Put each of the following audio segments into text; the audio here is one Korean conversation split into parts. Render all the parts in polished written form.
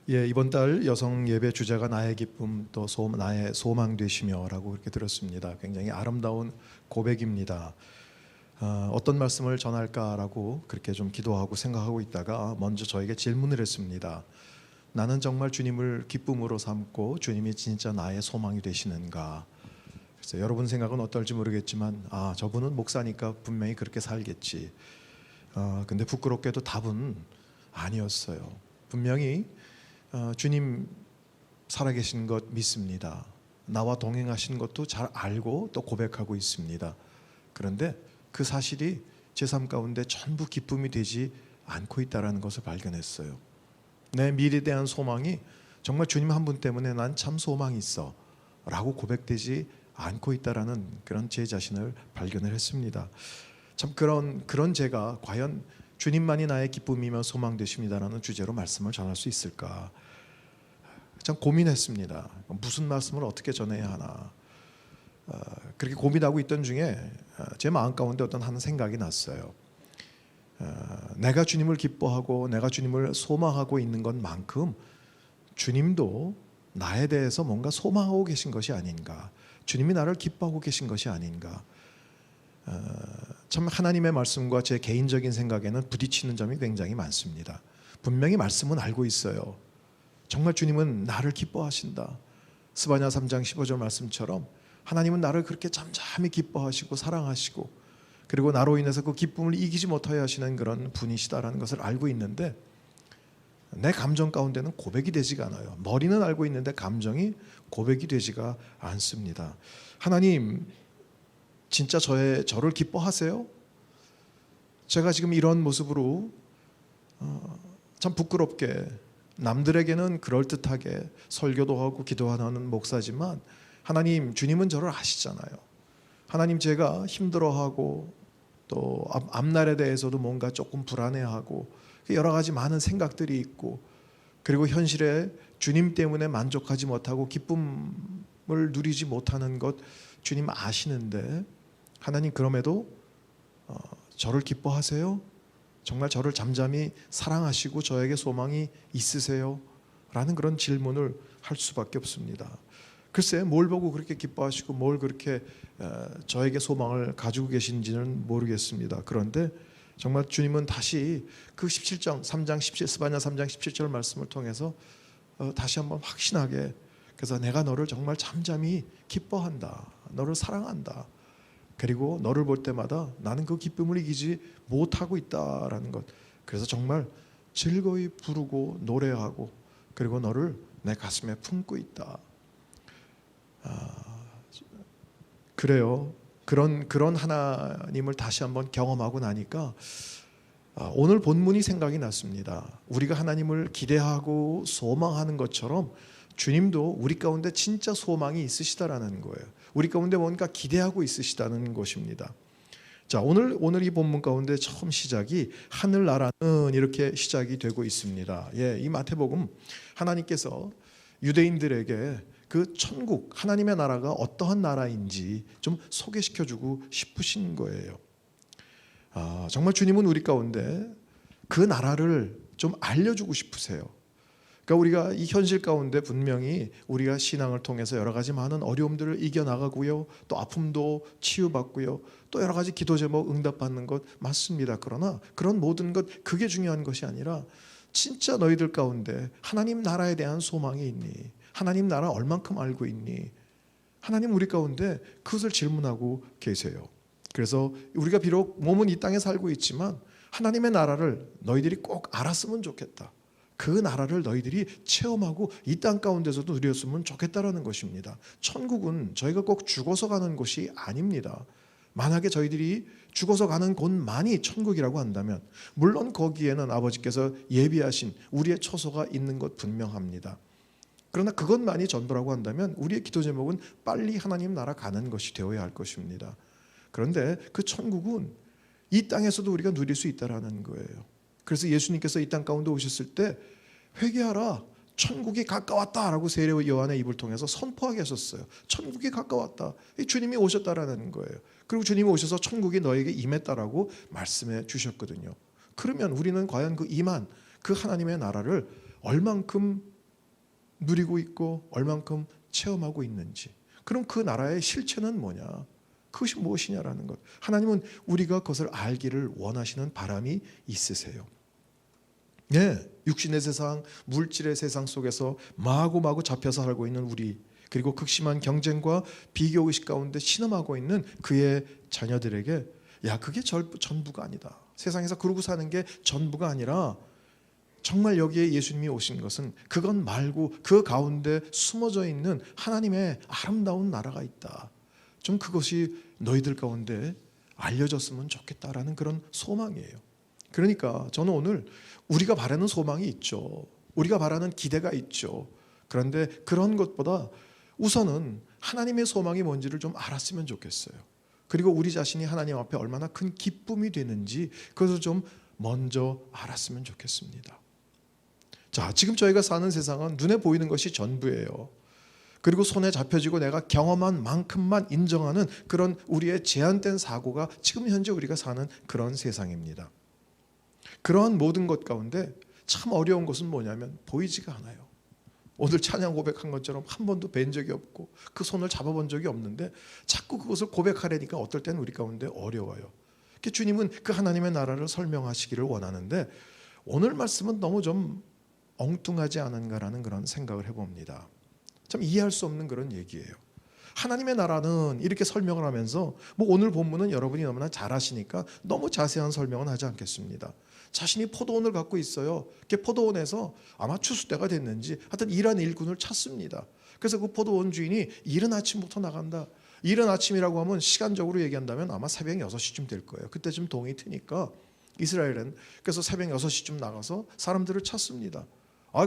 예, 이번 달 여성 예배 주제가 나의 기쁨 또 나의 소망 되시며라고 그렇게 들었습니다. 굉장히 아름다운 고백입니다. 어떤 말씀을 전할까라고 그렇게 좀 기도하고 생각하고 있다가 먼저 저에게 질문을 했습니다. 나는 정말 주님을 기쁨으로 삼고 주님이 진짜 나의 소망이 되시는가? 그래서 여러분 생각은 어떨지 모르겠지만 저분은 목사니까 분명히 그렇게 살겠지. 근데 부끄럽게도 답은 아니었어요. 분명히 주님 살아계신 것 믿습니다. 나와 동행하신 것도 잘 알고 또 고백하고 있습니다. 그런데 그 사실이 제 삶 가운데 전부 기쁨이 되지 않고 있다는 것을 발견했어요. 내 미래에 대한 소망이 정말 주님 한 분 때문에 난 참 소망이 있어 라고 고백되지 않고 있다는 그런 제 자신을 발견을 했습니다. 참 그런 제가 과연 주님만이 나의 기쁨이며 소망 되십니다라는 주제로 말씀을 전할 수 있을까 참 고민했습니다. 무슨 말씀을 어떻게 전해야 하나. 그렇게 고민하고 있던 중에 제 마음 가운데 어떤 한 생각이 났어요. 내가 주님을 기뻐하고 내가 주님을 소망하고 있는 것만큼 주님도 나에 대해서 뭔가 소망하고 계신 것이 아닌가. 주님이 나를 기뻐하고 계신 것이 아닌가. 참 하나님의 말씀과 제 개인적인 생각에는 부딪히는 점이 굉장히 많습니다. 분명히 말씀은 알고 있어요. 정말 주님은 나를 기뻐하신다. 스바냐 3장 15절 말씀처럼 하나님은 나를 그렇게 잠잠히 기뻐하시고 사랑하시고 그리고 나로 인해서 그 기쁨을 이기지 못하여 하시는 그런 분이시다라는 것을 알고 있는데 내 감정 가운데는 고백이 되지가 않아요. 머리는 알고 있는데 감정이 고백이 되지가 않습니다. 하나님 진짜 저를 기뻐하세요? 제가 지금 이런 모습으로 참 부끄럽게 남들에게는 그럴듯하게 설교도 하고 기도하는 목사지만 하나님 주님은 저를 아시잖아요. 하나님 제가 힘들어하고 또 앞날에 대해서도 뭔가 조금 불안해하고 여러 가지 많은 생각들이 있고 그리고 현실에 주님 때문에 만족하지 못하고 기쁨을 누리지 못하는 것 주님 아시는데 하나님 그럼에도 저를 기뻐하세요? 정말 저를 잠잠히 사랑하시고 저에게 소망이 있으세요? 라는 그런 질문을 할 수밖에 없습니다. 글쎄 뭘 보고 그렇게 기뻐하시고 뭘 그렇게 저에게 소망을 가지고 계신지는 모르겠습니다. 그런데 정말 주님은 다시 그 17장 3장 17 스바냐 3장 17절 말씀을 통해서 다시 한번 확신하게 그래서 내가 너를 정말 잠잠히 기뻐한다. 너를 사랑한다. 그리고 너를 볼 때마다 나는 그 기쁨을 이기지 못하고 있다라는 것. 그래서 정말 즐거이 부르고 노래하고 그리고 너를 내 가슴에 품고 있다. 그래요. 그런 하나님을 다시 한번 경험하고 나니까 오늘 본문이 생각이 났습니다. 우리가 하나님을 기대하고 소망하는 것처럼 주님도 우리 가운데 진짜 소망이 있으시다라는 거예요. 우리 가운데 뭔가 기대하고 있으시다는 것입니다. 자, 오늘 이 본문 가운데 처음 시작이 하늘나라는 이렇게 시작이 되고 있습니다. 예, 이 마태복음 하나님께서 유대인들에게 그 천국 하나님의 나라가 어떠한 나라인지 좀 소개시켜주고 싶으신 거예요. 정말 주님은 우리 가운데 그 나라를 좀 알려주고 싶으세요. 그러니까 우리가 이 현실 가운데 분명히 우리가 신앙을 통해서 여러 가지 많은 어려움들을 이겨나가고요. 또 아픔도 치유받고요. 또 여러 가지 기도 제목 응답받는 것 맞습니다. 그러나 그런 모든 것 그게 중요한 것이 아니라 진짜 너희들 가운데 하나님 나라에 대한 소망이 있니? 하나님 나라 얼만큼 알고 있니? 하나님 우리 가운데 그것을 질문하고 계세요. 그래서 우리가 비록 몸은 이 땅에 살고 있지만 하나님의 나라를 너희들이 꼭 알았으면 좋겠다. 그 나라를 너희들이 체험하고 이 땅 가운데서도 누렸으면 좋겠다라는 것입니다. 천국은 저희가 꼭 죽어서 가는 곳이 아닙니다. 만약에 저희들이 죽어서 가는 곳만이 천국이라고 한다면 물론 거기에는 아버지께서 예비하신 우리의 처소가 있는 것 분명합니다. 그러나 그것만이 전부라고 한다면 우리의 기도 제목은 빨리 하나님 나라 가는 것이 되어야 할 것입니다. 그런데 그 천국은 이 땅에서도 우리가 누릴 수 있다라는 거예요. 그래서 예수님께서 이 땅 가운데 오셨을 때 회개하라 천국이 가까웠다라고 세례 요한의 입을 통해서 선포하게 하셨어요. 천국이 가까웠다. 주님이 오셨다라는 거예요. 그리고 주님이 오셔서 천국이 너에게 임했다라고 말씀해 주셨거든요. 그러면 우리는 과연 그 임한 그 하나님의 나라를 얼만큼 누리고 있고 얼만큼 체험하고 있는지. 그럼 그 나라의 실체는 뭐냐? 그것이 무엇이냐라는 것. 하나님은 우리가 그것을 알기를 원하시는 바람이 있으세요. 네, 육신의 세상, 물질의 세상 속에서 마구마구 잡혀서 살고 있는 우리, 그리고 극심한 경쟁과 비교의식 가운데 신음하고 있는 그의 자녀들에게 야, 그게 전부가 아니다. 세상에서 그러고 사는 게 전부가 아니라 정말 여기에 예수님이 오신 것은 그것 말고 그 가운데 숨어져 있는 하나님의 아름다운 나라가 있다. 좀 그것이 너희들 가운데 알려졌으면 좋겠다라는 그런 소망이에요. 그러니까 저는 오늘 우리가 바라는 소망이 있죠. 우리가 바라는 기대가 있죠. 그런데 그런 것보다 우선은 하나님의 소망이 뭔지를 좀 알았으면 좋겠어요. 그리고 우리 자신이 하나님 앞에 얼마나 큰 기쁨이 되는지 그것을 좀 먼저 알았으면 좋겠습니다. 자, 지금 저희가 사는 세상은 눈에 보이는 것이 전부예요. 그리고 손에 잡혀지고 내가 경험한 만큼만 인정하는 그런 우리의 제한된 사고가 지금 현재 우리가 사는 그런 세상입니다. 그러한 모든 것 가운데 참 어려운 것은 뭐냐면 보이지가 않아요. 오늘 찬양 고백한 것처럼 한 번도 뵌 적이 없고 그 손을 잡아본 적이 없는데 자꾸 그것을 고백하려니까 어떨 때는 우리 가운데 어려워요. 주님은 그 하나님의 나라를 설명하시기를 원하는데 오늘 말씀은 너무 좀 엉뚱하지 않은가라는 그런 생각을 해봅니다. 참 이해할 수 없는 그런 얘기예요. 하나님의 나라는 이렇게 설명을 하면서 뭐 오늘 본문은 여러분이 너무나 잘 아시니까 너무 자세한 설명은 하지 않겠습니다. 자신이 포도원을 갖고 있어요. 그 포도원에서 아마 추수 때가 됐는지 하여튼 일한 일꾼을 찾습니다. 그래서 그 포도원 주인이 이른 아침부터 나간다. 이른 아침이라고 하면 시간적으로 얘기한다면 아마 새벽 6시쯤 될 거예요. 그때쯤 동이 트니까 이스라엘은 그래서 새벽 6시쯤 나가서 사람들을 찾습니다.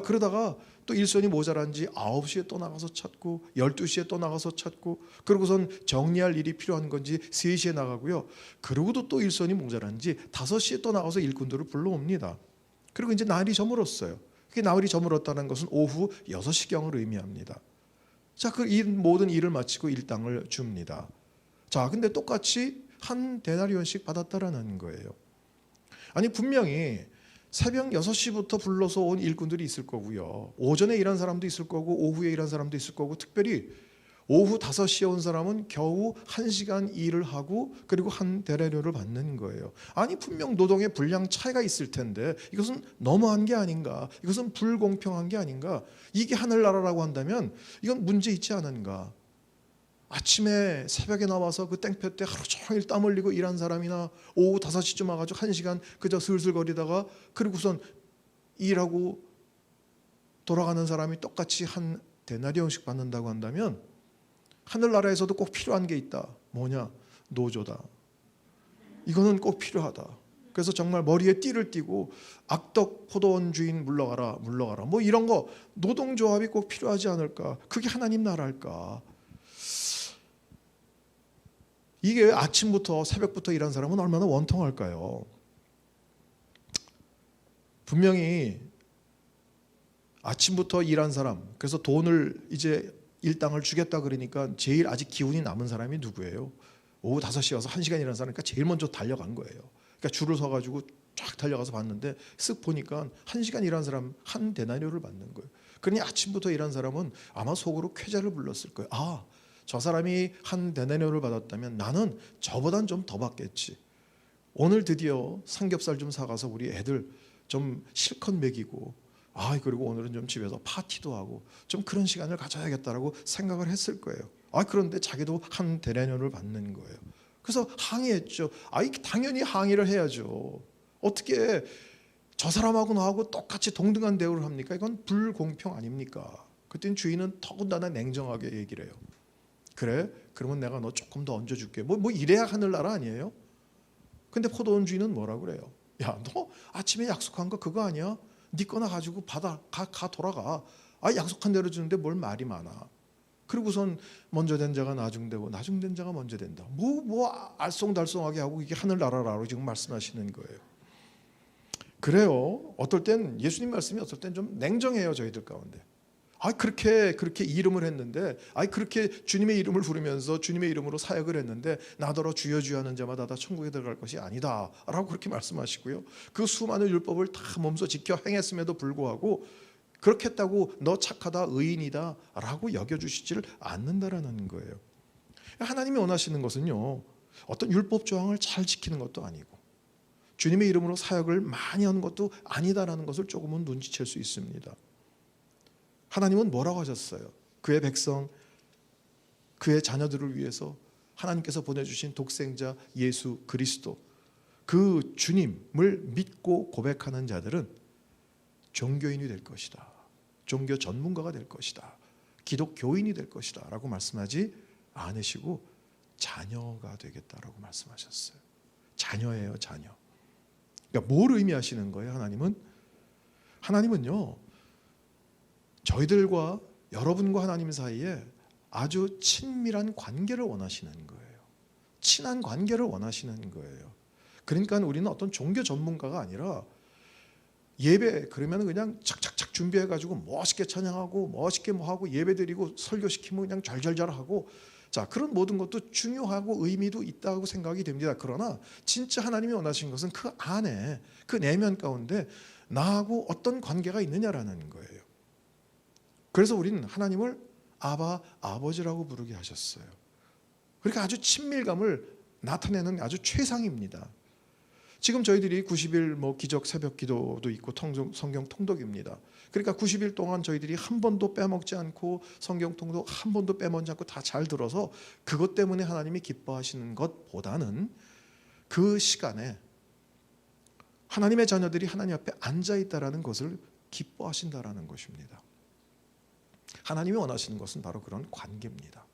그러다가 또 일손이 모자란지 9시에 또 나가서 찾고 12시에 또 나가서 찾고 그러고선 정리할 일이 필요한 건지 3시에 나가고요. 그러고도 또 일손이 모자란지 5시에 또 나가서 일꾼들을 불러옵니다. 그리고 이제 날이 저물었어요. 그게 날이 저물었다는 것은 오후 6시경을 의미합니다. 자, 그 모든 일을 마치고 일당을 줍니다. 자, 근데 똑같이 한 데나리온씩 받았다라는 거예요. 아니 분명히 새벽 6시부터 불러서 온 일꾼들이 있을 거고요. 오전에 일한 사람도 있을 거고 오후에 일한 사람도 있을 거고 특별히 오후 5시에 온 사람은 겨우 1시간 일을 하고 그리고 한 데나리온을 받는 거예요. 아니 분명 노동의 분량 차이가 있을 텐데 이것은 너무한 게 아닌가? 이것은 불공평한 게 아닌가? 이게 하늘나라라고 한다면 이건 문제 있지 않은가? 아침에 새벽에 나와서 그 땡볕 때 하루 종일 땀 흘리고 일한 사람이나 오후 5시쯤 와가지고 1시간 그저 슬슬거리다가 그리고선 일하고 돌아가는 사람이 똑같이 한 데나리온씩 받는다고 한다면 하늘나라에서도 꼭 필요한 게 있다. 뭐냐? 노조다. 이거는 꼭 필요하다. 그래서 정말 머리에 띠를 띠고 악덕 포도원 주인 물러가라 물러가라 뭐 이런 거 노동조합이 꼭 필요하지 않을까? 그게 하나님 나라일까? 이게 아침부터 새벽부터 일한 사람은 얼마나 원통할까요? 분명히 아침부터 일한 사람, 그래서 돈을 이제 일당을 주겠다 그러니까 제일 아직 기운이 남은 사람이 누구예요? 오후 5시에 와서 1시간 일한 사람이니까 제일 먼저 달려간 거예요. 그러니까 줄을 서가지고 쫙 달려가서 봤는데 쓱 보니까 1시간 일한 사람 한 데나리온을 받는 거예요. 그러니 아침부터 일한 사람은 아마 속으로 쾌재를 불렀을 거예요. 저 사람이 한 데나리온을 받았다면 나는 저보단 좀 더 받겠지. 오늘 드디어 삼겹살 좀 사가서 우리 애들 좀 실컷 먹이고 그리고 오늘은 좀 집에서 파티도 하고 좀 그런 시간을 가져야겠다라고 생각을 했을 거예요. 그런데 자기도 한 데나리온을 받는 거예요. 그래서 항의했죠. 당연히 항의를 해야죠. 어떻게 저 사람하고 나하고 똑같이 동등한 대우를 합니까? 이건 불공평 아닙니까? 그땐 주인은 더군다나 냉정하게 얘기를 해요. 그래? 그러면 내가 너 조금 더 얹어줄게. 뭐 이래야 하늘나라 아니에요? 근데 포도원 주인은 뭐라 그래요? 야, 너 아침에 약속한 거 그거 아니야? 네 거나 가지고 받아. 가 돌아가. 약속한 대로 주는데 뭘 말이 많아. 그리고선 먼저 된 자가 나중되고 나중된 자가 먼저 된다. 뭐 알쏭달쏭하게 하고 이게 하늘나라라고 지금 말씀하시는 거예요. 그래요. 어떨 땐 예수님 말씀이 어떨 땐 좀 냉정해요. 저희들 가운데. 그렇게 이름을 했는데 그렇게 주님의 이름을 부르면서 주님의 이름으로 사역을 했는데 나더러 주여 주여 하는 자마다 다 천국에 들어갈 것이 아니다 라고 그렇게 말씀하시고요. 그 수많은 율법을 다 몸소 지켜 행했음에도 불구하고 그렇게 했다고 너 착하다, 의인이다 라고 여겨주시지를 않는다라는 거예요. 하나님이 원하시는 것은요, 어떤 율법 조항을 잘 지키는 것도 아니고 주님의 이름으로 사역을 많이 하는 것도 아니다라는 것을 조금은 눈치챌 수 있습니다. 하나님은 뭐라고 하셨어요? 그의 백성, 그의 자녀들을 위해서 하나님께서 보내주신 독생자 예수 그리스도, 그 주님을 믿고 고백하는 자들은 종교인이 될 것이다, 종교 전문가가 될 것이다, 기독교인이 될 것이다 라고 말씀하지 않으시고 자녀가 되겠다라고 말씀하셨어요. 자녀예요, 자녀. 그러니까 뭘 의미하시는 거예요? 하나님은요, 저희들과 여러분과 하나님 사이에 아주 친밀한 관계를 원하시는 거예요. 친한 관계를 원하시는 거예요. 그러니까 우리는 어떤 종교 전문가가 아니라 예배 그러면 그냥 착착착 준비해가지고 멋있게 찬양하고 멋있게 뭐 하고 예배드리고 설교시키면 그냥 잘잘잘 하고, 자, 그런 모든 것도 중요하고 의미도 있다고 생각이 됩니다. 그러나 진짜 하나님이 원하신 것은 그 안에, 그 내면 가운데 나하고 어떤 관계가 있느냐라는 거예요. 그래서 우리는 하나님을 아바, 아버지라고 부르게 하셨어요. 그러니까 아주 친밀감을 나타내는 아주 최상입니다. 지금 저희들이 90일 뭐 기적 새벽 기도도 있고 성경 통독입니다. 그러니까 90일 동안 저희들이 한 번도 빼먹지 않고 성경 통독 한 번도 빼먹지 않고 다 잘 들어서 그것 때문에 하나님이 기뻐하시는 것보다는 그 시간에 하나님의 자녀들이 하나님 앞에 앉아 있다라는 것을 기뻐하신다라는 것입니다. 하나님이 원하시는 것은 바로 그런 관계입니다.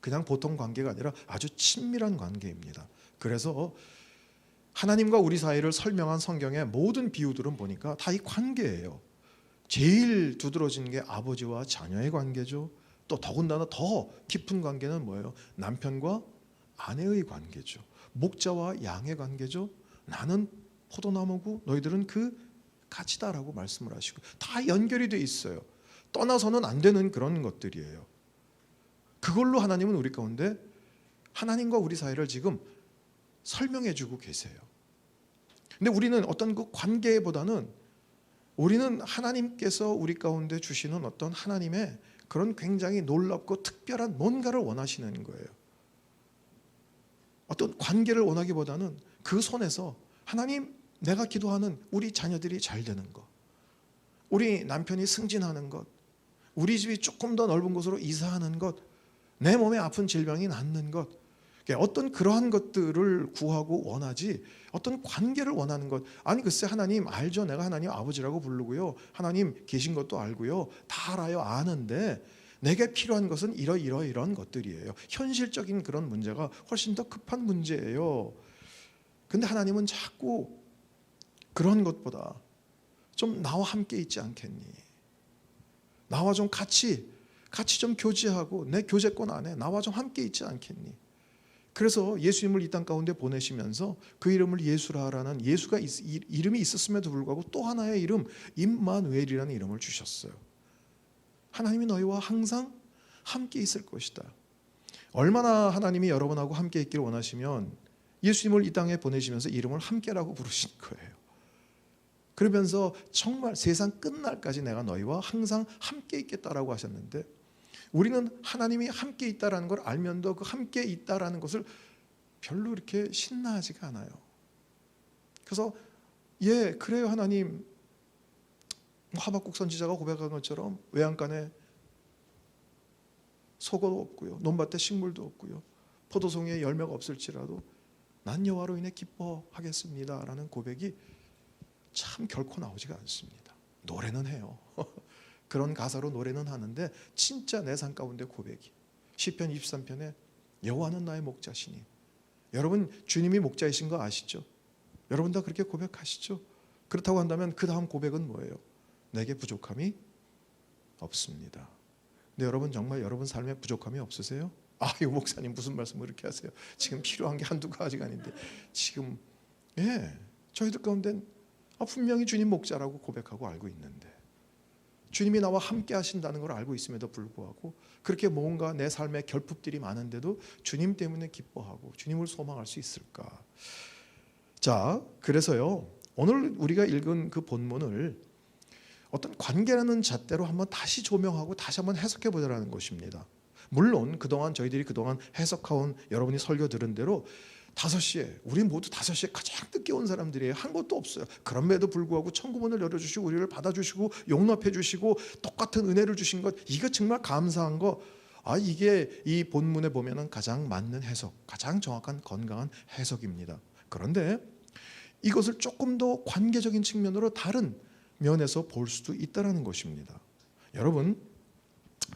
그냥 보통 관계가 아니라 아주 친밀한 관계입니다. 그래서 하나님과 우리 사이를 설명한 성경의 모든 비유들은 보니까 다 이 관계예요. 제일 두드러진 게 아버지와 자녀의 관계죠. 또 더군다나 더 깊은 관계는 뭐예요? 남편과 아내의 관계죠. 목자와 양의 관계죠. 나는 포도나무고 너희들은 그 가지다라고 말씀을 하시고, 다 연결이 돼 있어요. 떠나서는 안 되는 그런 것들이에요. 그걸로 하나님은 우리 가운데 하나님과 우리 사이를 지금 설명해 주고 계세요. 근데 우리는 어떤 그 관계보다는 우리는 하나님께서 우리 가운데 주시는 어떤 하나님의 그런 굉장히 놀랍고 특별한 뭔가를 원하시는 거예요. 어떤 관계를 원하기보다는 그 손에서 하나님, 내가 기도하는 우리 자녀들이 잘 되는 것, 우리 남편이 승진하는 것, 우리 집이 조금 더 넓은 곳으로 이사하는 것, 내 몸에 아픈 질병이 낫는 것, 어떤 그러한 것들을 구하고 원하지 어떤 관계를 원하는 것. 아니 글쎄, 하나님 알죠. 내가 하나님 아버지라고 부르고요, 하나님 계신 것도 알고요, 다 알아요. 아는데 내게 필요한 것은 이런 것들이에요. 현실적인 그런 문제가 훨씬 더 급한 문제예요. 근데 하나님은 자꾸 그런 것보다 좀 나와 함께 있지 않겠니? 나와 좀 같이 좀 교제하고 내 교제권 안에 나와 좀 함께 있지 않겠니? 그래서 예수님을 이 땅 가운데 보내시면서 그 이름을 예수라라는, 예수가 이름이 있었음에도 불구하고 또 하나의 이름, 임마누엘이라는 이름을 주셨어요. 하나님이 너희와 항상 함께 있을 것이다. 얼마나 하나님이 여러분하고 함께 있기를 원하시면 예수님을 이 땅에 보내시면서 이름을 함께라고 부르신 거예요. 그러면서 정말 세상 끝날까지 내가 너희와 항상 함께 있겠다라고 하셨는데, 우리는 하나님이 함께 있다라는 걸 알면도 그 함께 있다라는 것을 별로 이렇게 신나하지가 않아요. 그래서 예, 그래요 하나님, 하박국 선지자가 고백한 것처럼 외양간에 소고도 없고요, 논밭에 식물도 없고요, 포도송이에 열매가 없을지라도 난 여호와로 인해 기뻐하겠습니다 라는 고백이 참 결코 나오지가 않습니다. 노래는 해요. 그런 가사로 노래는 하는데 진짜 내 삶 가운데 고백이, 시편 23편에 여호와는 나의 목자시니, 여러분 주님이 목자이신 거 아시죠? 여러분 다 그렇게 고백하시죠? 그렇다고 한다면 그 다음 고백은 뭐예요? 내게 부족함이 없습니다. 근데 여러분 정말 여러분 삶에 부족함이 없으세요? 아, 이 목사님 무슨 말씀을 이렇게 하세요? 지금 필요한 게 한두 가지가 아닌데 지금 저희들 가운데 분명히 주님 목자라고 고백하고 알고 있는데, 주님이 나와 함께 하신다는 걸 알고 있음에도 불구하고 그렇게 뭔가 내 삶에 결핍들이 많은데도 주님 때문에 기뻐하고 주님을 소망할 수 있을까? 자, 그래서요, 오늘 우리가 읽은 그 본문을 어떤 관계라는 잣대로 한번 다시 조명하고 다시 한번 해석해 보자라는 것입니다. 물론 저희들이 그동안 해석해온 여러분이 설교 들은 대로 5시에 우리 모두 5시에 가장 늦게 온 사람들이에요. 한 것도 없어요. 그럼에도 불구하고 천국문을 열어주시고 우리를 받아주시고 용납해 주시고 똑같은 은혜를 주신 것, 이거 정말 감사한 거. 이게 이 본문에 보면은 가장 맞는 해석, 가장 정확한 건강한 해석입니다. 그런데 이것을 조금 더 관계적인 측면으로 다른 면에서 볼 수도 있다는 것입니다. 여러분,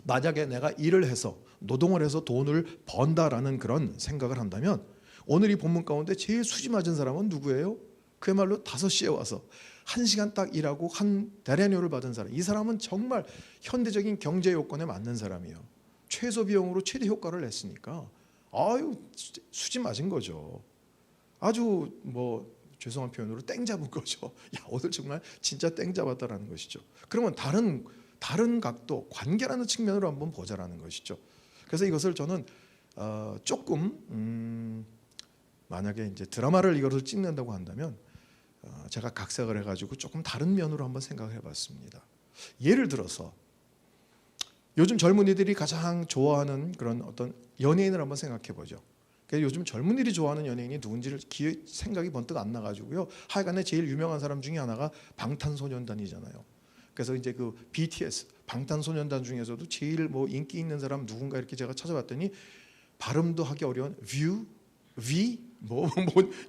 만약에 내가 일을 해서 노동을 해서 돈을 번다라는 그런 생각을 한다면 오늘 이 본문 가운데 제일 수지 맞은 사람은 누구예요? 그야말로 5시에 와서 1시간 딱 일하고 한 대리료를 받은 사람. 이 사람은 정말 현대적인 경제 요건에 맞는 사람이에요. 최소 비용으로 최대 효과를 냈으니까 수지 맞은 거죠. 아주 죄송한 표현으로 땡 잡은 거죠. 오늘 정말 진짜 땡 잡았다라는 것이죠. 그러면 다른 각도, 관계라는 측면으로 한번 보자라는 것이죠. 그래서 이것을 저는 조금 만약에 이제 드라마를 이것을 찍는다고 한다면 제가 각색을 해가지고 조금 다른 면으로 한번 생각을 해봤습니다. 예를 들어서 요즘 젊은이들이 가장 좋아하는 그런 어떤 연예인을 한번 생각해 보죠. 요즘 젊은이들이 좋아하는 연예인이 누군지를 생각이 번뜩 안 나가지고요. 하여간에 제일 유명한 사람 중에 하나가 방탄소년단이잖아요. 그래서 이제 그 BTS 방탄소년단 중에서도 제일 인기 있는 사람 누군가 이렇게 제가 찾아봤더니 발음도 하기 어려운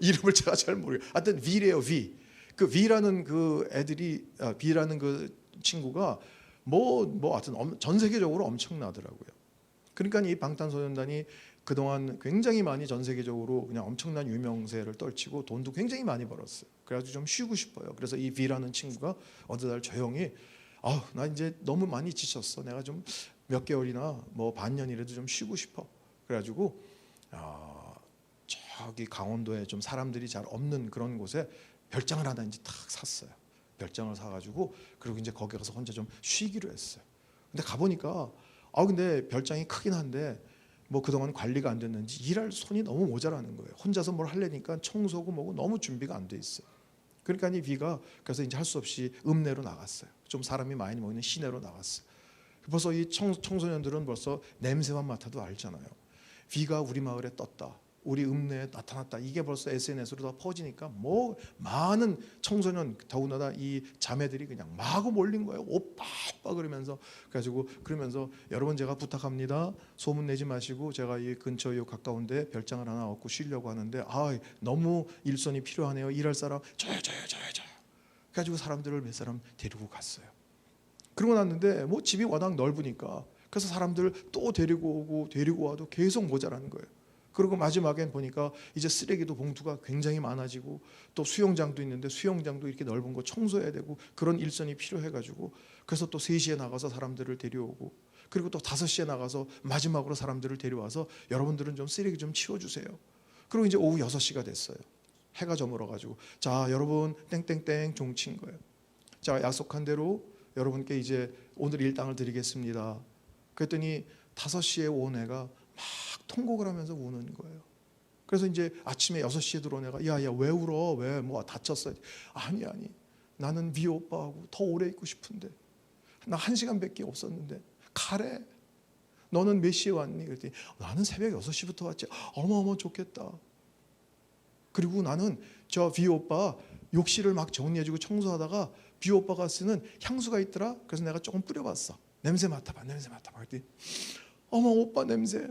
이름을 제가 잘 모르겠어요. 하여튼 V래요. V. 그 V라는 그 애들이 V라는 그 친구가 하여튼 전 세계적으로 엄청나더라고요. 그러니까 이 방탄소년단이 그동안 굉장히 많이 전 세계적으로 그냥 엄청난 유명세를 떨치고 돈도 굉장히 많이 벌었어요. 그래가지고 좀 쉬고 싶어요. 그래서 이 V라는 친구가 어느 날 조용히 나 이제 너무 많이 지쳤어. 내가 좀 몇 개월이나 반년이라도 좀 쉬고 싶어. 그래가지고 저기 강원도에 좀 사람들이 잘 없는 그런 곳에 별장을 하나 이제 탁 샀어요. 별장을 사가지고 그리고 이제 거기 가서 혼자 좀 쉬기로 했어요. 근데 가보니까 근데 별장이 크긴 한데 그동안 관리가 안 됐는지 일할 손이 너무 모자라는 거예요. 혼자서 뭘 하려니까 청소고 뭐고 너무 준비가 안 돼 있어요. 그러니까 이 V가 그래서 이제 할 수 없이 읍내로 나갔어요. 좀 사람이 많이 모이는 시내로 나갔어요. 벌써 이 청소년들은 벌써 냄새만 맡아도 알잖아요. V가 우리 마을에 떴다. 우리 읍내에 나타났다. 이게 벌써 SNS로 다 퍼지니까 많은 청소년, 더군다나 이 자매들이 그냥 마구 몰린 거예요. 오빠 그러면서 여러분 제가 부탁합니다. 소문 내지 마시고 제가 이 근처에 가까운데 별장을 하나 얻고 쉬려고 하는데 너무 일손이 필요하네요. 일할 사람 저요. 그래가지고 사람들을 몇 사람 데리고 갔어요. 그러고 났는데 집이 워낙 넓으니까 그래서 사람들 또 데리고 와도 계속 모자라는 거예요. 그리고 마지막엔 보니까 이제 쓰레기도 봉투가 굉장히 많아지고 또 수영장도 있는데 수영장도 이렇게 넓은 거 청소해야 되고 그런 일선이 필요해가지고 그래서 또 3시에 나가서 사람들을 데려오고 그리고 또 5시에 나가서 마지막으로 사람들을 데려와서 여러분들은 좀 쓰레기 좀 치워주세요. 그리고 이제 오후 6시가 됐어요. 해가 저물어가지고 자 여러분 땡땡땡 종친 거예요. 자 약속한 대로 여러분께 이제 오늘 일당을 드리겠습니다. 그랬더니 5시에 온 애가 막 통곡을 하면서 우는 거예요. 그래서 이제 아침에 6시에 들어온 애가 야야 왜 울어? 왜 다쳤어? 아니 나는 미 오빠하고 더 오래 있고 싶은데 나 1시간밖에 없었는데 가래. 너는 몇 시에 왔니? 그랬더니 나는 새벽 6시부터 왔지. 어마어마 좋겠다. 그리고 나는 저 비 오빠 욕실을 막 정리해주고 청소하다가 비 오빠가 쓰는 향수가 있더라. 그래서 내가 조금 뿌려봤어. 냄새 맡아봐. 그랬더니 어머 오빠 냄새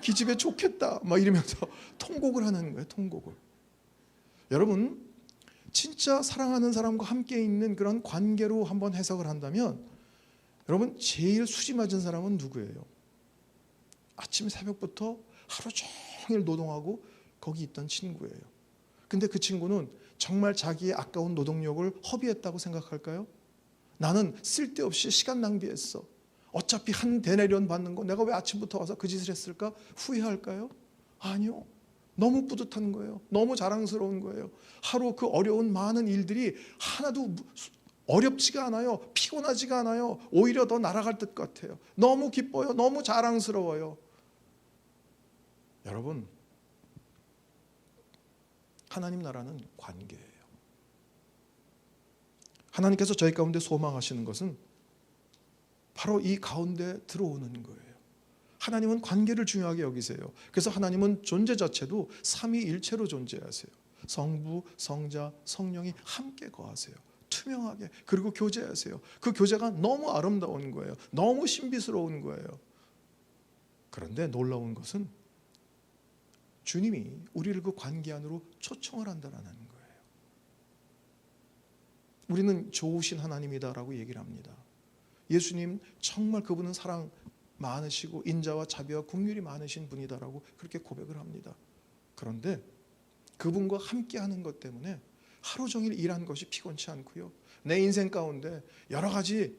기집애 좋겠다 막 이러면서 통곡을 하는 거예요. 통곡을. 여러분 진짜 사랑하는 사람과 함께 있는 그런 관계로 한번 해석을 한다면 여러분 제일 수지 맞은 사람은 누구예요? 아침 새벽부터 하루 종일 노동하고 거기 있던 친구예요. 근데 그 친구는 정말 자기의 아까운 노동력을 허비했다고 생각할까요? 나는 쓸데없이 시간 낭비했어. 어차피 한 대내련 받는 거 내가 왜 아침부터 와서 그 짓을 했을까? 후회할까요? 아니요. 너무 뿌듯한 거예요. 너무 자랑스러운 거예요. 하루 그 어려운 많은 일들이 하나도 어렵지가 않아요. 피곤하지가 않아요. 오히려 더 날아갈 것 같아요. 너무 기뻐요. 너무 자랑스러워요. 여러분 하나님 나라는 관계예요. 하나님께서 저희 가운데 소망하시는 것은 바로 이 가운데 들어오는 거예요. 하나님은 관계를 중요하게 여기세요. 그래서 하나님은 존재 자체도 삼위일체로 존재하세요. 성부, 성자, 성령이 함께 거하세요. 투명하게. 그리고 교제하세요. 그 교제가 너무 아름다운 거예요. 너무 신비스러운 거예요. 그런데 놀라운 것은 주님이 우리를 그 관계 안으로 초청을 한다는 거예요. 우리는 좋으신 하나님이다라고 얘기를 합니다. 예수님 정말 그분은 사랑 많으시고 인자와 자비와 긍휼이 많으신 분이다라고 그렇게 고백을 합니다. 그런데 그분과 함께하는 것 때문에 하루 종일 일한 것이 피곤치 않고요. 내 인생 가운데 여러 가지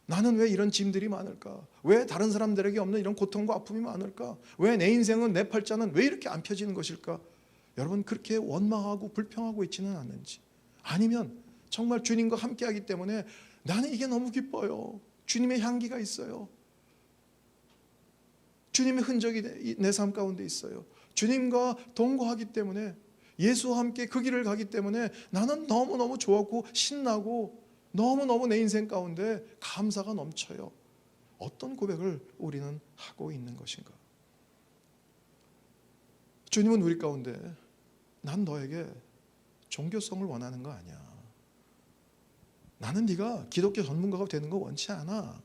나는 왜 이런 짐들이 많을까? 왜 다른 사람들에게 없는 이런 고통과 아픔이 많을까? 왜 내 인생은 내 팔자는 왜 이렇게 안 펴지는 것일까? 여러분 그렇게 원망하고 불평하고 있지는 않는지, 아니면 정말 주님과 함께하기 때문에 나는 이게 너무 기뻐요. 주님의 향기가 있어요. 주님의 흔적이 내 삶 가운데 있어요. 주님과 동거하기 때문에, 예수와 함께 그 길을 가기 때문에 나는 너무너무 좋았고 신나고 너무너무 내 인생 가운데 감사가 넘쳐요. 어떤 고백을 우리는 하고 있는 것인가? 주님은 우리 가운데 난 너에게 종교성을 원하는 거 아니야. 나는 네가 기독교 전문가가 되는 거 원치 않아.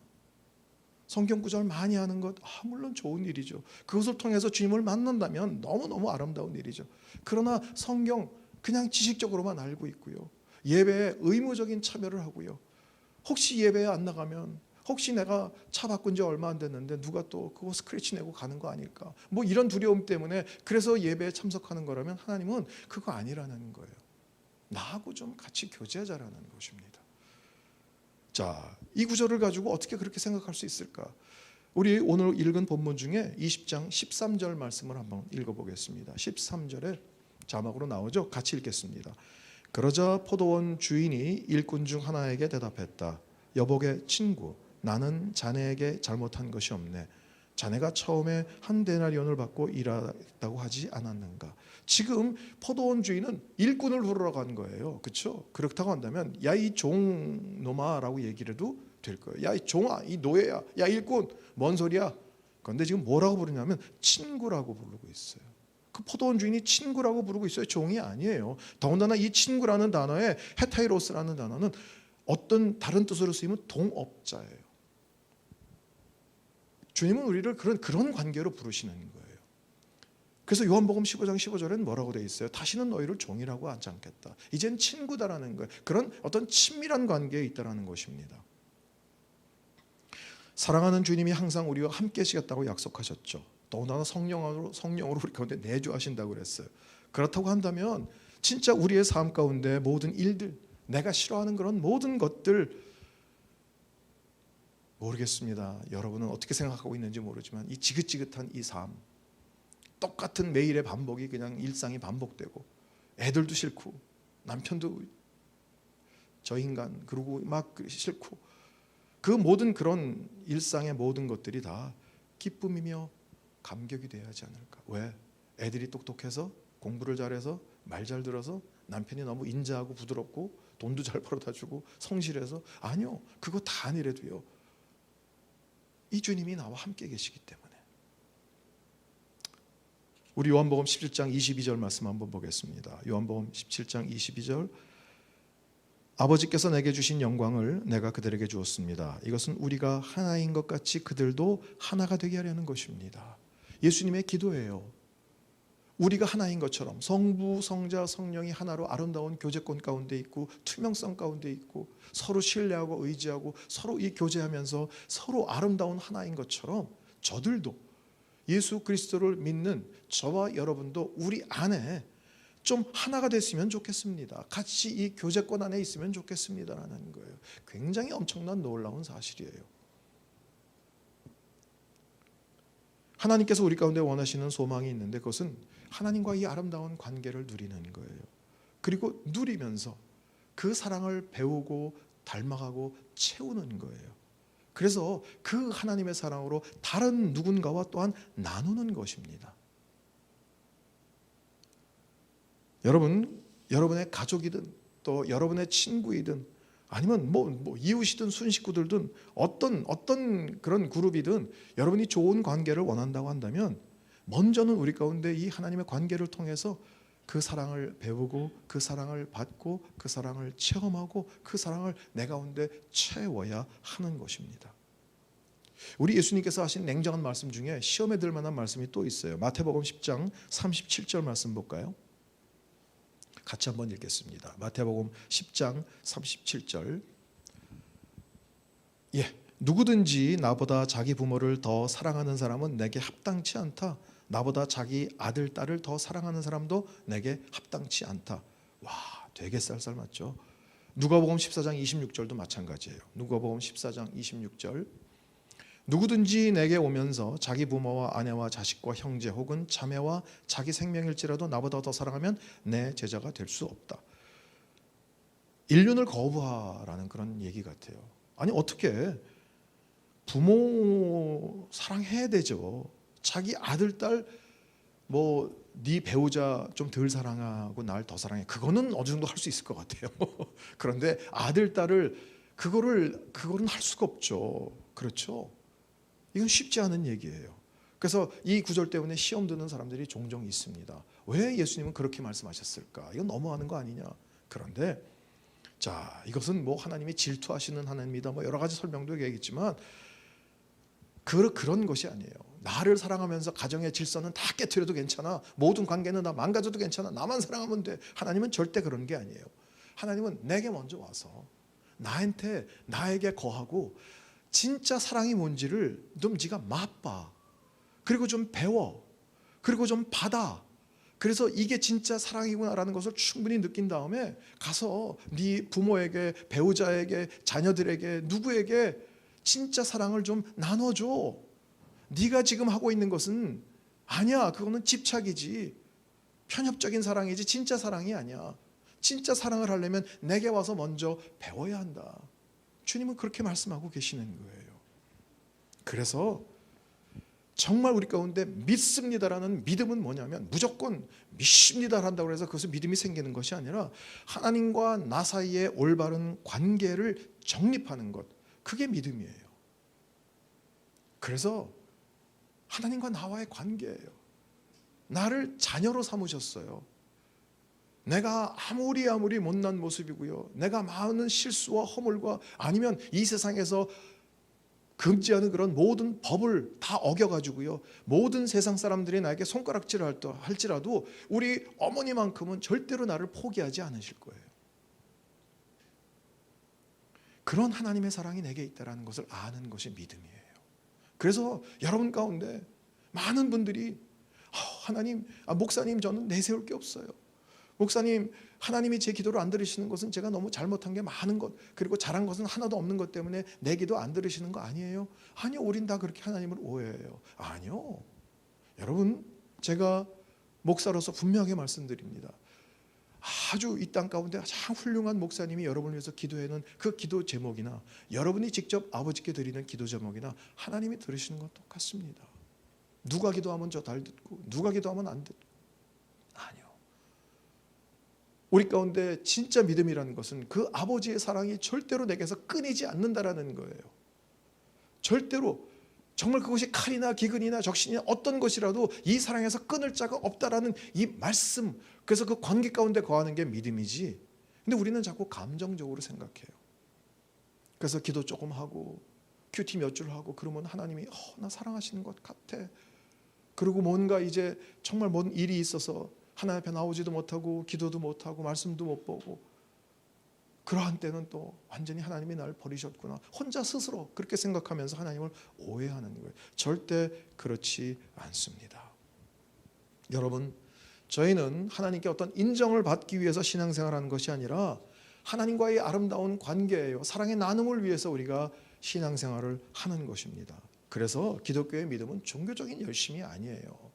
성경 구절 많이 하는 것 물론 좋은 일이죠. 그것을 통해서 주님을 만난다면 너무너무 아름다운 일이죠. 그러나 성경 그냥 지식적으로만 알고 있고요. 예배에 의무적인 참여를 하고요. 혹시 예배에 안 나가면 혹시 내가 차 바꾼 지 얼마 안 됐는데 누가 또 그거 스크래치 내고 가는 거 아닐까, 뭐 이런 두려움 때문에 그래서 예배에 참석하는 거라면 하나님은 그거 아니라는 거예요. 나하고 좀 같이 교제하자라는 것입니다. 자, 이 구절을 가지고 어떻게 그렇게 생각할 수 있을까? 우리 오늘 읽은 본문 중에 20장 13절 말씀을 한번 읽어보겠습니다. 13절에 자막으로 나오죠? 같이 읽겠습니다. 그러자 포도원 주인이 일꾼 중 하나에게 대답했다. 여복의 친구, 나는 자네에게 잘못한 것이 없네. 자네가 처음에 한 데나리온을 받고 일하다고 하지 않았는가? 지금 포도원 주인은 일꾼을 부르러 간 거예요. 그렇죠? 그렇다고 한다면 야 이 종놈아라고 얘기를 해도 될 거예요. 야 이 종아, 이 노예야, 야 일꾼, 뭔 소리야? 그런데 지금 뭐라고 부르냐면 친구라고 부르고 있어요. 그 포도원 주인이 친구라고 부르고 있어요. 종이 아니에요. 더군다나 이 친구라는 단어에 헤타이로스라는 단어는 어떤 다른 뜻으로 쓰이면 동업자예요. 주님은 우리를 그런 관계로 부르시는 거예요. 그래서 요한복음 15장 15절에는 뭐라고 되어 있어요? 다시는 너희를 종이라고 하지 않겠다. 이젠 친구다라는 거예요. 그런 어떤 친밀한 관계에 있다라는 것입니다. 사랑하는 주님이 항상 우리와 함께 하시겠다고 약속하셨죠. 더군다나 성령으로 우리 가운데 내주하신다고 그랬어요. 그렇다고 한다면 진짜 우리의 삶 가운데 모든 일들, 내가 싫어하는 그런 모든 것들, 모르겠습니다. 여러분은 어떻게 생각하고 있는지 모르지만 이 지긋지긋한 이 삶, 똑같은 매일의 반복이 그냥 일상이 반복되고, 애들도 싫고 남편도 저 인간 그러고 막 싫고, 그 모든 그런 일상의 모든 것들이 다 기쁨이며 감격이 돼야 하지 않을까? 왜? 애들이 똑똑해서, 공부를 잘해서, 말 잘 들어서, 남편이 너무 인자하고 부드럽고 돈도 잘 벌어다 주고 성실해서? 아니요. 그거 다 아니래도요, 이 주님이 나와 함께 계시기 때문에. 우리 요한복음 17장 22절 말씀 한번 보겠습니다. 요한복음 17장 22절. 아버지께서 내게 주신 영광을 내가 그들에게 주었습니다. 이것은 우리가 하나인 것 같이 그들도 하나가 되게 하려는 것입니다. 예수님의 기도예요. 우리가 하나인 것처럼 성부, 성자, 성령이 하나로 아름다운 교제권 가운데 있고 투명성 가운데 있고 서로 신뢰하고 의지하고 서로 이 교제하면서 서로 아름다운 하나인 것처럼 저들도 예수 그리스도를 믿는 저와 여러분도 우리 안에 좀 하나가 됐으면 좋겠습니다. 같이 이 교제권 안에 있으면 좋겠습니다라는 거예요. 굉장히 엄청난 놀라운 사실이에요. 하나님께서 우리 가운데 원하시는 소망이 있는데 그것은 하나님과 이 아름다운 관계를 누리는 거예요. 그리고 누리면서 그 사랑을 배우고 닮아가고 채우는 거예요. 그래서 그 하나님의 사랑으로 다른 누군가와 또한 나누는 것입니다. 여러분, 여러분의 가족이든 또 여러분의 친구이든 아니면 뭐 이웃이든 순식구들든 어떤 그런 그룹이든 여러분이 좋은 관계를 원한다고 한다면 먼저는 우리 가운데 이 하나님의 관계를 통해서 그 사랑을 배우고 그 사랑을 받고 그 사랑을 체험하고 그 사랑을 내 가운데 채워야 하는 것입니다. 우리 예수님께서 하신 냉정한 말씀 중에 시험에 들 만한 말씀이 또 있어요. 마태복음 10장 37절 말씀 볼까요? 같이 한번 읽겠습니다. 마태복음 10장 37절. 누구든지 나보다 자기 부모를 더 사랑하는 사람은 내게 합당치 않다. 나보다 자기 아들, 딸을 더 사랑하는 사람도 내게 합당치 않다. 와, 되게 쌀쌀 맞죠? 누가복음 14장 26절도 마찬가지예요. 누가복음 14장 26절. 누구든지 내게 오면서 자기 부모와 아내와 자식과 형제 혹은 자매와 자기 생명일지라도 나보다 더 사랑하면 내 제자가 될 수 없다. 인륜을 거부하라는 그런 얘기 같아요. 아니 어떻게 부모 사랑해야 되죠. 자기 아들, 딸, 네 배우자 좀 덜 사랑하고 날 더 사랑해. 그거는 어느 정도 할 수 있을 것 같아요. 그런데 아들, 딸을 그거는 할 수가 없죠. 그렇죠? 이건 쉽지 않은 얘기예요. 그래서 이 구절 때문에 시험 드는 사람들이 종종 있습니다. 왜 예수님은 그렇게 말씀하셨을까? 이건 너무하는 거 아니냐? 그런데 자, 이것은 하나님이 질투하시는 하나님이다. 여러 가지 설명도 얘기했지만 그런 것이 아니에요. 나를 사랑하면서 가정의 질서는 다 깨트려도 괜찮아. 모든 관계는 다 망가져도 괜찮아. 나만 사랑하면 돼. 하나님은 절대 그런 게 아니에요. 하나님은 내게 먼저 와서 나에게 거하고 진짜 사랑이 뭔지를 좀 네가 맛봐. 그리고 좀 배워. 그리고 좀 받아. 그래서 이게 진짜 사랑이구나라는 것을 충분히 느낀 다음에 가서 네 부모에게, 배우자에게, 자녀들에게, 누구에게 진짜 사랑을 좀 나눠줘. 네가 지금 하고 있는 것은 아니야. 그거는 집착이지. 편협적인 사랑이지 진짜 사랑이 아니야. 진짜 사랑을 하려면 내게 와서 먼저 배워야 한다. 주님은 그렇게 말씀하고 계시는 거예요. 그래서 정말 우리 가운데 믿습니다라는 믿음은 뭐냐면 무조건 믿습니다 한다고 해서 그것을 믿음이 생기는 것이 아니라 하나님과 나 사이의 올바른 관계를 정립하는 것, 그게 믿음이에요. 그래서 하나님과 나와의 관계예요. 나를 자녀로 삼으셨어요. 내가 아무리 못난 모습이고요, 내가 많은 실수와 허물과 아니면 이 세상에서 금지하는 그런 모든 법을 다 어겨가지고요, 모든 세상 사람들이 나에게 손가락질을 할지라도 우리 어머니만큼은 절대로 나를 포기하지 않으실 거예요. 그런 하나님의 사랑이 내게 있다는 것을 아는 것이 믿음이에요. 그래서 여러분 가운데 많은 분들이 하나님, 목사님 저는 내세울 게 없어요. 목사님, 하나님이 제 기도를 안 들으시는 것은 제가 너무 잘못한 게 많은 것, 그리고 잘한 것은 하나도 없는 것 때문에 내 기도 안 들으시는 거 아니에요? 아니요, 우린 다 그렇게 하나님을 오해해요. 아니요. 여러분, 제가 목사로서 분명하게 말씀드립니다. 아주 이 땅 가운데 가장 훌륭한 목사님이 여러분을 위해서 기도하는 그 기도 제목이나 여러분이 직접 아버지께 드리는 기도 제목이나 하나님이 들으시는 건 똑같습니다. 누가 기도하면 저 잘 듣고 누가 기도하면 안 듣고. 아니요. 우리 가운데 진짜 믿음이라는 것은 그 아버지의 사랑이 절대로 내게서 끊이지 않는다라는 거예요. 절대로 정말 그것이 칼이나 기근이나 적신이나 어떤 것이라도 이 사랑에서 끊을 자가 없다라는 이 말씀, 그래서 그 관계 가운데 거하는 게 믿음이지. 근데 우리는 자꾸 감정적으로 생각해요. 그래서 기도 조금 하고 큐티 몇 줄 하고 그러면 하나님이 나 사랑하시는 것 같아. 그리고 뭔가 이제 정말 뭔 일이 있어서 하나님 앞에 나오지도 못하고 기도도 못하고 말씀도 못 보고 그러한 때는 또 완전히 하나님이 나를 버리셨구나. 혼자 스스로 그렇게 생각하면서 하나님을 오해하는 거예요. 절대 그렇지 않습니다. 여러분, 저희는 하나님께 어떤 인정을 받기 위해서 신앙생활하는 것이 아니라 하나님과의 아름다운 관계예요. 사랑의 나눔을 위해서 우리가 신앙생활을 하는 것입니다. 그래서 기독교의 믿음은 종교적인 열심이 아니에요.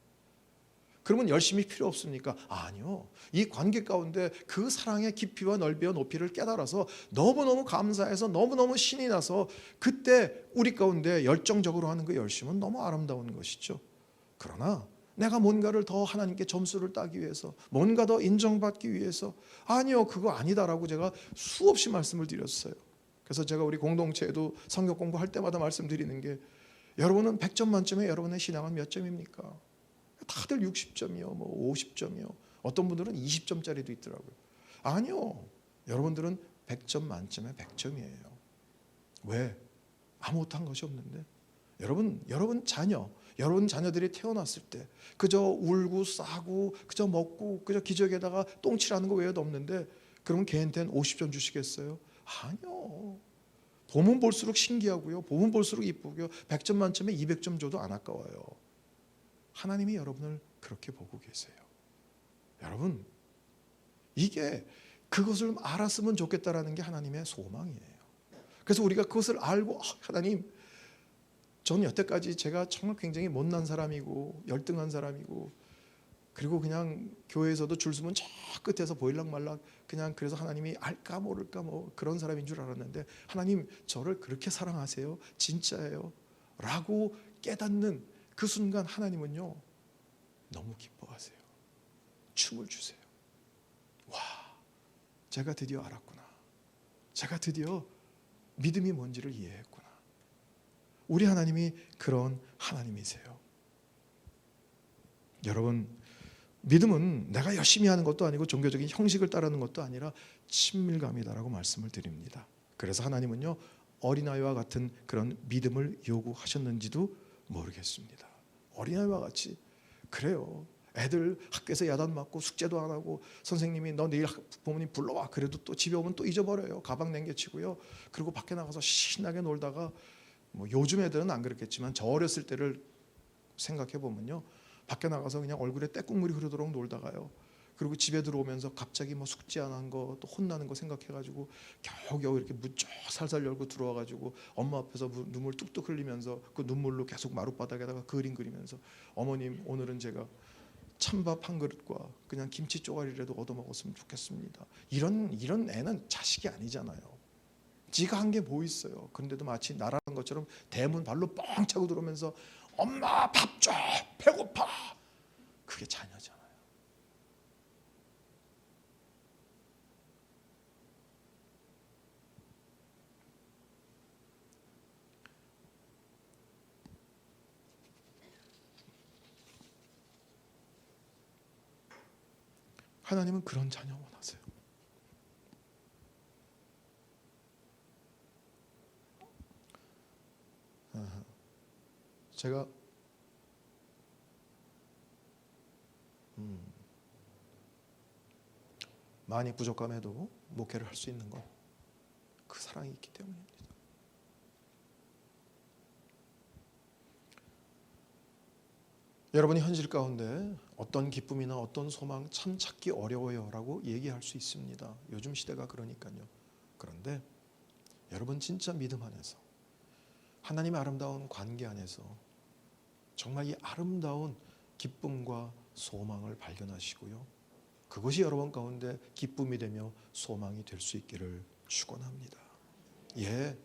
그러면 열심히 필요 없습니까? 아니요. 이 관계 가운데 그 사랑의 깊이와 넓이와 높이를 깨달아서 너무너무 감사해서 너무너무 신이 나서 그때 우리 가운데 열정적으로 하는 그 열심은 너무 아름다운 것이죠. 그러나 내가 뭔가를 더 하나님께 점수를 따기 위해서, 뭔가 더 인정받기 위해서, 아니요, 그거 아니다라고 제가 수없이 말씀을 드렸어요. 그래서 제가 우리 공동체에도 성경 공부할 때마다 말씀드리는 게, 여러분은 100점 만점에 여러분의 신앙은 몇 점입니까? 다들 60점이요, 뭐 50점이요. 어떤 분들은 20점짜리도 있더라고요. 아니요. 여러분들은 100점 만점에 100점이에요. 왜? 아무것도 한 것이 없는데. 여러분 자녀들이 태어났을 때 그저 울고 싸고 그저 먹고 그저 기저귀에다가 똥칠하는 거 외에도 없는데, 그러면 걔한테는 50점 주시겠어요? 아니요. 보면 볼수록 신기하고요, 보면 볼수록 이쁘고요, 100점 만점에 200점 줘도 안 아까워요. 하나님이 여러분을 그렇게 보고 계세요. 여러분, 이게 그것을 알았으면 좋겠다라는 게 하나님의 소망이에요. 그래서 우리가 그것을 알고, 하나님, 저는 여태까지 제가 정말 굉장히 못난 사람이고 열등한 사람이고, 그리고 그냥 교회에서도 줄 서면 저 끝에서 보일락말락 그냥, 그래서 하나님이 알까 모를까 뭐 그런 사람인 줄 알았는데, 하나님 저를 그렇게 사랑하세요? 진짜예요? 라고 깨닫는 그 순간 하나님은요, 너무 기뻐하세요. 춤을 주세요. 와, 제가 드디어 알았구나. 제가 드디어 믿음이 뭔지를 이해했구나. 우리 하나님이 그런 하나님이세요. 여러분, 믿음은 내가 열심히 하는 것도 아니고 종교적인 형식을 따르는 것도 아니라 친밀감이다라고 말씀을 드립니다. 그래서 하나님은요, 어린아이와 같은 그런 믿음을 요구하셨는지도 모르겠습니다. 어린아이와 같이, 그래요. 애들 학교에서 야단 맞고 숙제도 안 하고 선생님이 너 내일 부모님 불러와, 그래도 또 집에 오면 또 잊어버려요. 가방 남겨치고요. 그리고 밖에 나가서 신나게 놀다가, 뭐 요즘 애들은 안 그렇겠지만 저 어렸을 때를 생각해 보면요, 밖에 나가서 그냥 얼굴에 떼국물이 흐르도록 놀다가요, 그리고 집에 들어오면서 갑자기 뭐 숙제 안 한 거 또 혼나는 거 생각해가지고 겨우겨우 이렇게 문 쫙 살살 열고 들어와가지고 엄마 앞에서 눈물 뚝뚝 흘리면서 그 눈물로 계속 마룻바닥에다가 그림 그리면서, 어머님 오늘은 제가 찬밥 한 그릇과 그냥 김치 쪼가리라도 얻어 먹었으면 좋겠습니다. 이런 애는 자식이 아니잖아요. 지가 한 게 뭐 있어요. 그런데도 마치 나라는 것처럼 대문 발로 뻥 차고 들어오면서 엄마 밥 줘, 배고파. 그게 자녀잖아요. 하나님은 그런 자녀 원하세요. 제가 많이 부족함에도 목회를 할 수 있는 건 그 사랑이 있기 때문입니다. 여러분이 현실 가운데 어떤 기쁨이나 어떤 소망 참 찾기 어려워요 라고 얘기할 수 있습니다. 요즘 시대가 그러니까요. 그런데 여러분 진짜 믿음 안에서, 하나님의 아름다운 관계 안에서 정말 이 아름다운 기쁨과 소망을 발견하시고요, 그것이 여러분 가운데 기쁨이 되며 소망이 될 수 있기를 축원합니다. 예,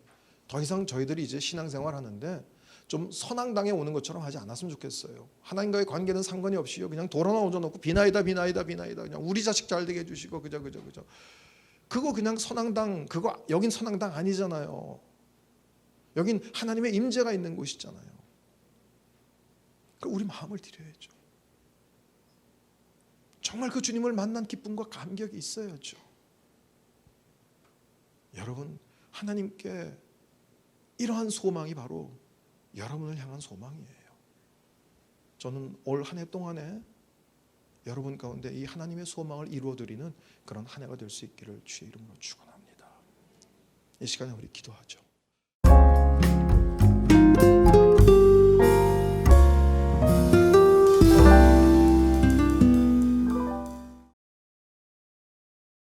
더 이상 저희들이 이제 신앙생활 하는데 좀 선앙당에 오는 것처럼 하지 않았으면 좋겠어요. 하나님과의 관계는 상관이 없이요, 그냥 돌 하나 얹어놓고 비나이다 그냥 우리 자식 잘 되게 해주시고 그저 그거 그냥 선앙당, 그거 여긴 선앙당 아니잖아요. 여긴 하나님의 임재가 있는 곳이잖아요. 우리 마음을 드려야죠. 정말 그 주님을 만난 기쁨과 감격이 있어야죠. 여러분, 하나님께 이러한 소망이 바로 여러분을 향한 소망이에요. 저는 올 한 해 동안에 여러분 가운데 이 하나님의 소망을 이루어드리는 그런 한 해가 될 수 있기를 주의 이름으로 축원합니다. 이 시간에 우리 기도하죠.